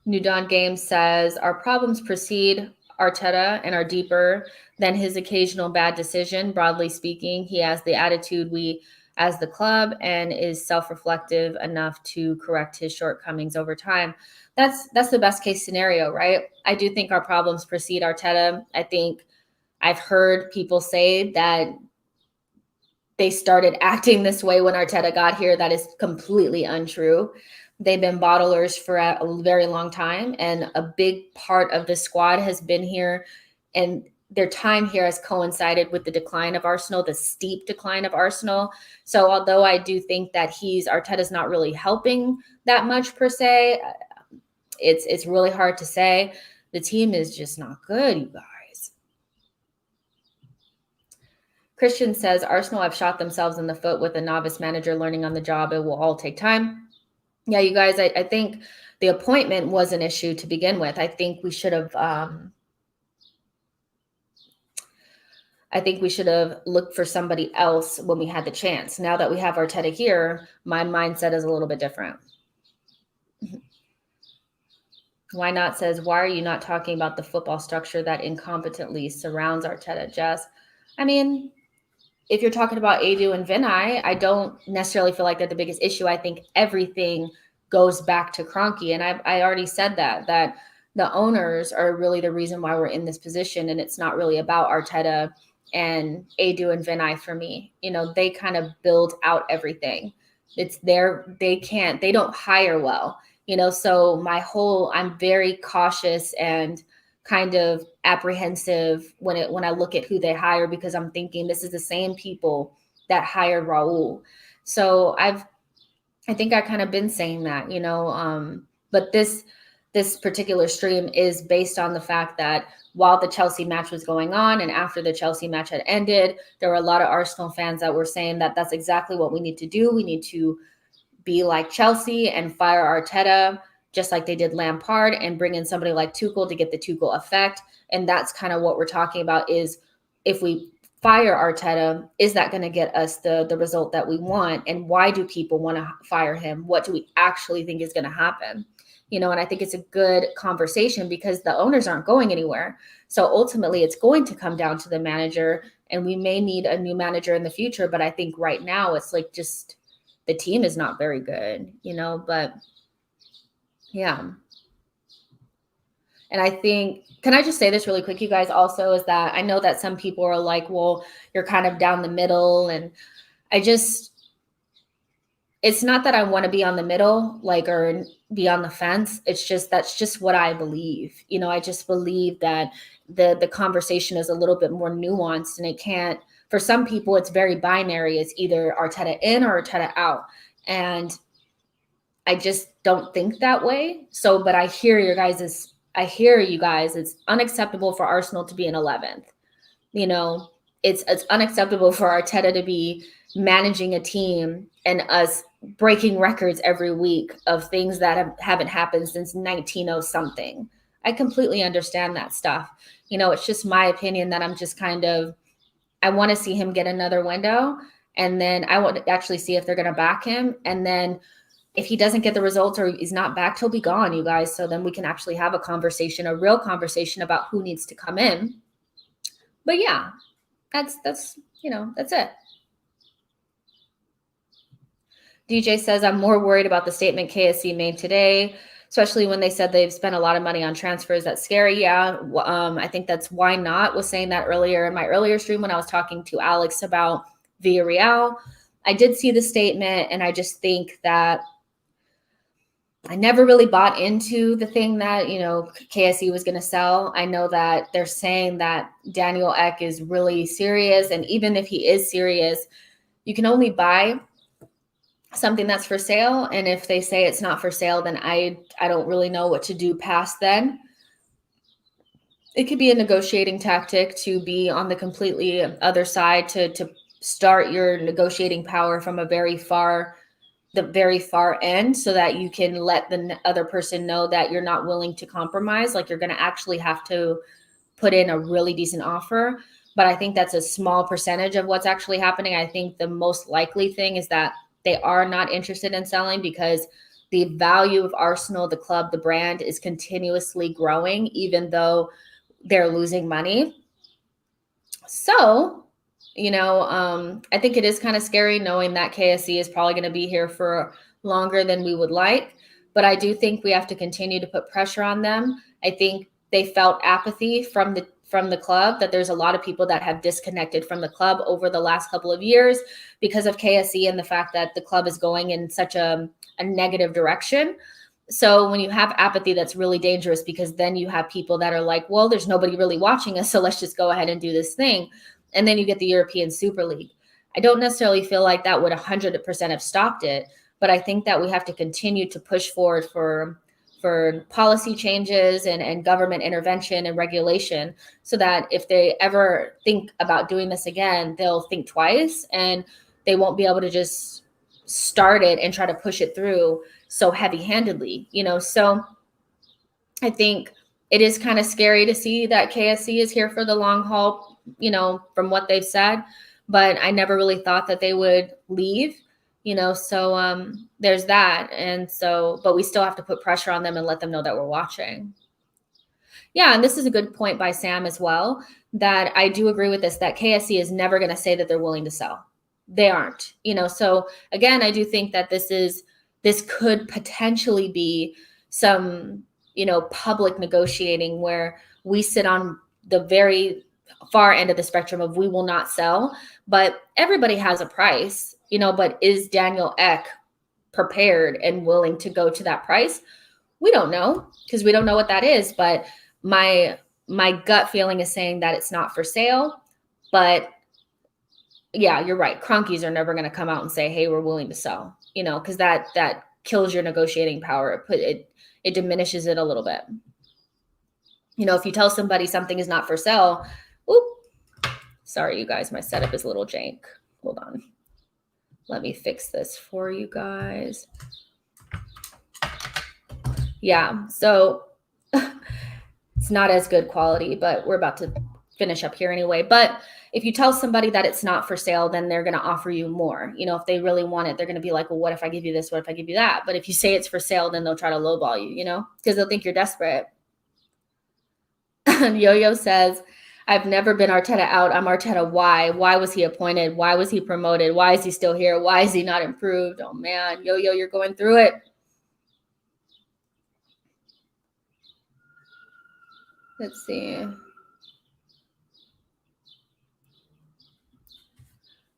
New Dawn Games says our problems precede Arteta and are deeper than his occasional bad decision. Broadly speaking, he has the attitude we as the club and is self-reflective enough to correct his shortcomings over time. That's the best case scenario, right? I do think our problems precede Arteta. I think I've heard people say that they started acting this way when Arteta got here. That is completely untrue. They've been bottlers for a very long time, and a big part of the squad has been here, and their time here has coincided with the decline of Arsenal, the steep decline of Arsenal. So although I do think that Arteta's not really helping that much per se, it's really hard to say. The team is just not good, you guys. Christian says Arsenal have shot themselves in the foot with a novice manager learning on the job. It will all take time. Yeah, you guys, I think the appointment was an issue to begin with. I think we should have looked for somebody else when we had the chance. Now that we have Arteta here, my mindset is a little bit different. Why Not says, why are you not talking about the football structure that incompetently surrounds Arteta, Jess? I mean, if you're talking about Edu and Vinay, I don't necessarily feel like they're the biggest issue. I think everything goes back to Kroenke. And I already said that the owners are really the reason why we're in this position. And it's not really about Arteta and Edu and Vinay for me. You know, they kind of build out everything. They don't hire well, you know, so I'm very cautious and kind of apprehensive when I look at who they hire, because I'm thinking this is the same people that hired Raul. So I think I kind of been saying that, you know, but this particular stream is based on the fact that while the Chelsea match was going on and after the Chelsea match had ended, there were a lot of Arsenal fans that were saying that that's exactly what we need to do. We need to be like Chelsea and fire Arteta, just like they did Lampard, and bring in somebody like Tuchel to get the Tuchel effect. And that's kind of what we're talking about, is if we fire Arteta, is that going to get us the result that we want? And why do people want to fire him? What do we actually think is going to happen? You know, and I think it's a good conversation because the owners aren't going anywhere. So ultimately it's going to come down to the manager, and we may need a new manager in the future. But I think right now it's like just the team is not very good, you know, but yeah. And I think, can I just say this really quick, you guys, also, is that I know that some people are like, well, you're kind of down the middle. And it's not that I want to be on the middle, like, or be on the fence. It's just, that's just what I believe. You know, I just believe that the conversation is a little bit more nuanced, and it can't, for some people, it's very binary. It's either Arteta in or Arteta out. And I just don't think that way. So, but I hear you guys, it's unacceptable for Arsenal to be in 11th. You know, it's unacceptable for Arteta to be managing a team and us breaking records every week of things that haven't happened since 1900 something. I completely understand that stuff. You know, it's just my opinion that I'm just kind of, I want to see him get another window, and then I want to actually see if they're going to back him. And then if he doesn't get the results or he's not backed, he'll be gone, you guys. So then we can actually have a real conversation about who needs to come in. But yeah, that's it. DJ says, I'm more worried about the statement KSC made today, especially when they said they've spent a lot of money on transfers. That's scary. Yeah. I think that's Why Not was saying that earlier in my earlier stream when I was talking to Alex about Villarreal. I did see the statement, and I just think that I never really bought into the thing that, you know, KSE was going to sell. I know that they're saying that Daniel Ek is really serious. And even if he is serious, you can only buy something that's for sale. And if they say it's not for sale, then I don't really know what to do past then. It could be a negotiating tactic to be on the completely other side, to start your negotiating power from the very far end, so that you can let the other person know that you're not willing to compromise. Like, you're going to actually have to put in a really decent offer. But I think that's a small percentage of what's actually happening. I think the most likely thing is that they are not interested in selling because the value of Arsenal, the club, the brand is continuously growing, even though they're losing money. So, I think it is kind of scary knowing that KSE is probably going to be here for longer than we would like. But I do think we have to continue to put pressure on them. I think they felt apathy from the club, that there's a lot of people that have disconnected from the club over the last couple of years because of KSE and the fact that the club is going in such a negative direction. So when you have apathy, that's really dangerous because then you have people that are like, well, there's nobody really watching us, so let's just go ahead and do this thing. And then you get the European Super League. I don't necessarily feel like that would 100% have stopped it, but I think that we have to continue to push forward for policy changes and government intervention and regulation so that if they ever think about doing this again, they'll think twice and they won't be able to just start it and try to push it through so heavy-handedly, So I think it is kind of scary to see that KSC is here for the long haul, from what they've said, but I never really thought that they would leave, so there's that. And so, but we still have to put pressure on them and let them know that we're watching. Yeah, and this is a good point by Sam as well, that I do agree with this, that KSC is never going to say that they're willing to sell. They aren't, so again, I do think that this could potentially be some, public negotiating where we sit on the very far end of the spectrum of we will not sell, but everybody has a price, but is Daniel Ek prepared and willing to go to that price? We don't know because we don't know what that is, but my gut feeling is saying that it's not for sale, but yeah, you're right. Cronkies are never going to come out and say, hey, we're willing to sell, because that kills your negotiating power. It diminishes it a little bit. If you tell somebody something is not for sale, sorry, you guys, my setup is a little jank. Hold on. Let me fix this for you guys. Yeah, so it's not as good quality, but we're about to finish up here anyway. But if you tell somebody that it's not for sale, then they're going to offer you more. If they really want it, they're going to be like, well, what if I give you this? What if I give you that? But if you say it's for sale, then they'll try to lowball you, because they'll think you're desperate. Yo-Yo says, I've never been Arteta out. I'm Arteta. Why? Why was he appointed? Why was he promoted? Why is he still here? Why is he not improved? Oh, man. Yo-Yo, you're going through it. Let's see.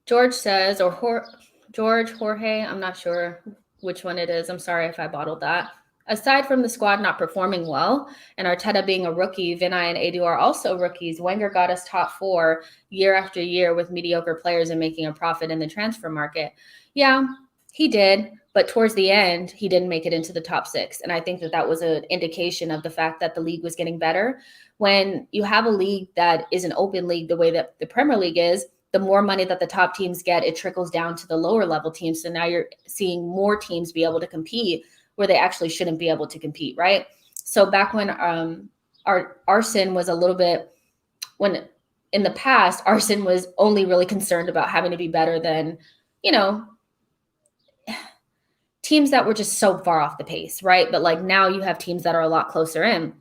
George says, Jorge, I'm not sure which one it is. I'm sorry if I bottled that. Aside from the squad not performing well and Arteta being a rookie, Vinay and Edu are also rookies. Wenger got us top 4 year after year with mediocre players and making a profit in the transfer market. Yeah, he did. But towards the end, he didn't make it into the top 6. And I think that was an indication of the fact that the league was getting better. When you have a league that is an open league the way that the Premier League is, the more money that the top teams get, it trickles down to the lower level teams. So now you're seeing more teams be able to compete where they actually shouldn't be able to compete, right? So back when Arsene was a little bit, when in the past, Arsene was only really concerned about having to be better than, teams that were just so far off the pace, right? But like now you have teams that are a lot closer in.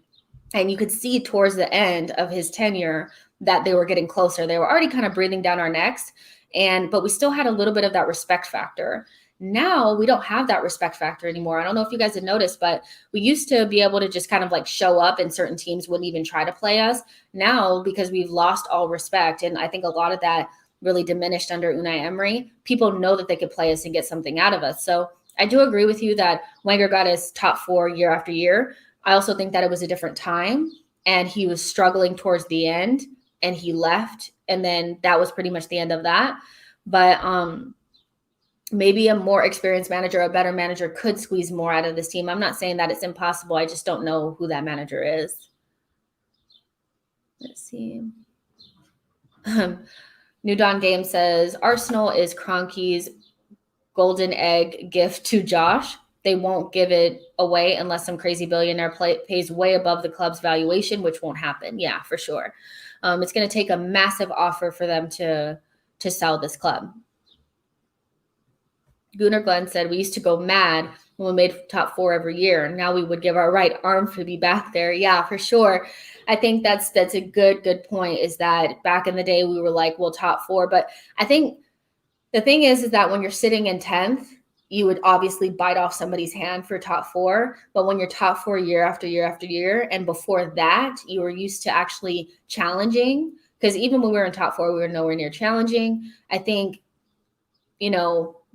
And you could see towards the end of his tenure that they were getting closer. They were already kind of breathing down our necks, but we still had a little bit of that respect factor. Now we don't have that respect factor anymore. I don't know if you guys have noticed, but we used to be able to just kind of like show up and certain teams wouldn't even try to play us. Now, because we've lost all respect, and I think a lot of that really diminished under Unai Emery, people know that they could play us and get something out of us. So I do agree with you that Wenger got us top 4 year after year. I also think that it was a different time and he was struggling towards the end and he left. And then that was pretty much the end of that. But maybe a more experienced manager, a better manager could squeeze more out of this team. I'm not saying that it's impossible. I just don't know who that manager is. Let's see. New Dawn Game says, Arsenal is Kroenke's golden egg gift to Josh. they won't give it away unless some crazy billionaire pays way above the club's valuation, which won't happen. Yeah, for sure. It's going to take a massive offer for them to sell this club. Gunnar Glenn said, we used to go mad when we made top 4 every year. Now we would give our right arm to be back there. Yeah, for sure. I think that's a good point, is that back in the day we were like, well, top 4. But I think the thing is that when you're sitting in 10th, you would obviously bite off somebody's hand for top 4. But when you're top 4 year after year after year, and before that, you were used to actually challenging, because even when we were in top 4, we were nowhere near challenging. I think,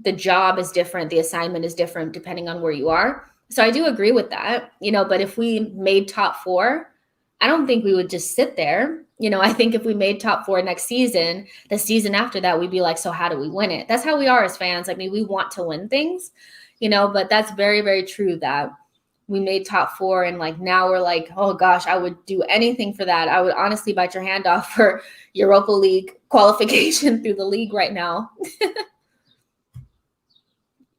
the job is different. The assignment is different depending on where you are. So I do agree with that, but if we made top 4, I don't think we would just sit there. I think if we made top 4 next season, the season after that, we'd be like, so how do we win it? That's how we are as fans. I mean, we want to win things, but that's very, very true that we made top 4. And like, now we're like, oh gosh, I would do anything for that. I would honestly bite your hand off for Europa League qualification through the league right now.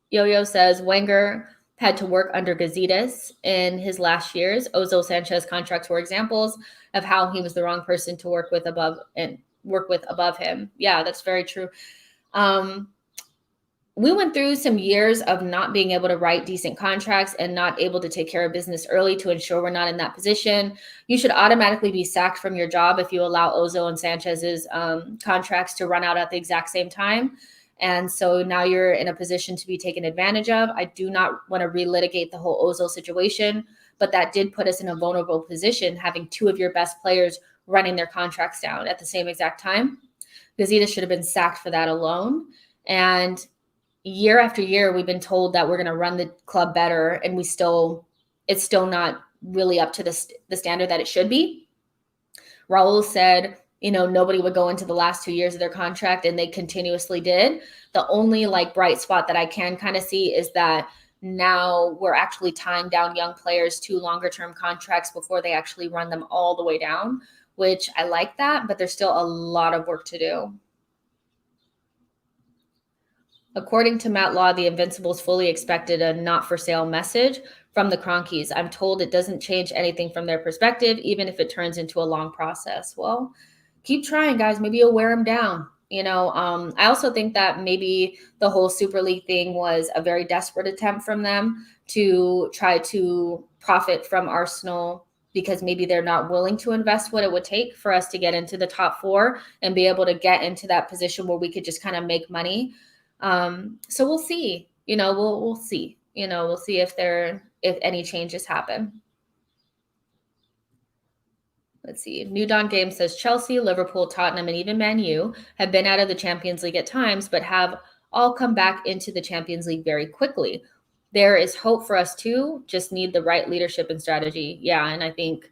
Yo-Yo says Wenger had to work under Gazidis in his last years. Ozil, Sanchez contracts were examples of how he was the wrong person to work with above him. Yeah, that's very true. We went through some years of not being able to write decent contracts and not able to take care of business early to ensure we're not in that position. You should automatically be sacked from your job if you allow Ozil and Sanchez's contracts to run out at the exact same time. And so now you're in a position to be taken advantage of. I do not want to relitigate the whole Ozil situation, but that did put us in a vulnerable position, having 2 of your best players running their contracts down at the same exact time. Gazidis should have been sacked for that alone. And year after year, we've been told that we're going to run the club better, and it's still not really up to the standard that it should be. Raul said, nobody would go into the last 2 years of their contract, and they continuously did. The only bright spot that I can kind of see is that now we're actually tying down young players to longer term contracts before they actually run them all the way down, which I like that, but there's still a lot of work to do. According to Matt Law, the Invincibles fully expected a not for sale message from the Cronkies. I'm told it doesn't change anything from their perspective, even if it turns into a long process. Well, keep trying, guys. Maybe you'll wear them down. I also think that maybe the whole Super League thing was a very desperate attempt from them to try to profit from Arsenal, because maybe they're not willing to invest what it would take for us to get into the top 4 and be able to get into that position where we could just kind of make money. So we'll see. We'll see. We'll see if any changes happen. Let's see. New Dawn Game says Chelsea, Liverpool, Tottenham, and even Man U have been out of the Champions League at times, but have all come back into the Champions League very quickly. There is hope for us too, just need the right leadership and strategy. Yeah, and I think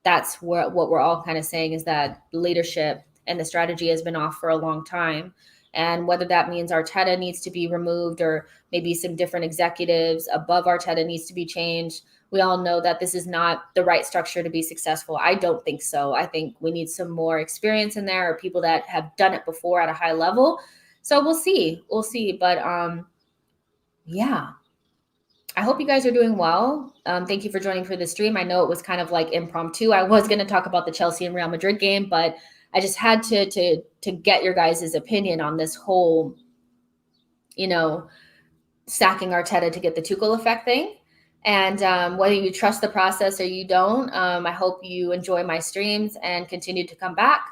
that's what we're all kind of saying, is that leadership and the strategy has been off for a long time. And whether that means Arteta needs to be removed, or maybe some different executives above Arteta needs to be changed, we all know that this is not the right structure to be successful. I don't think so. I think we need some more experience in there, or people that have done it before at a high level. So we'll see. But yeah, I hope you guys are doing well. Thank you for joining for the stream. I know it was kind of impromptu. I was going to talk about the Chelsea and Real Madrid game, but I just had to get your guys' opinion on this whole, sacking Arteta to get the Tuchel effect thing. And whether you trust the process or you don't, I hope you enjoy my streams and continue to come back.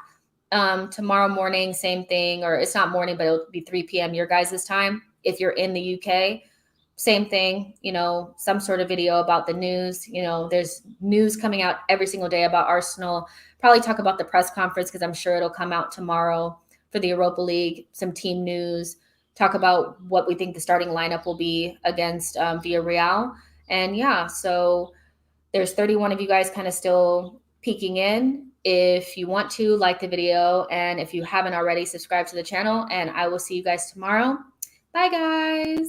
Tomorrow morning, same thing, or it's not morning, but it'll be 3 p.m. your guys' time. If you're in the UK, same thing, some sort of video about the news. There's news coming out every single day about Arsenal. Probably talk about the press conference, because I'm sure it'll come out tomorrow for the Europa League, some team news, talk about what we think the starting lineup will be against Villarreal. And yeah, so there's 31 of you guys kind of still peeking in. If you want to, like the video, and if you haven't already, subscribe to the channel, and I will see you guys tomorrow. Bye, guys.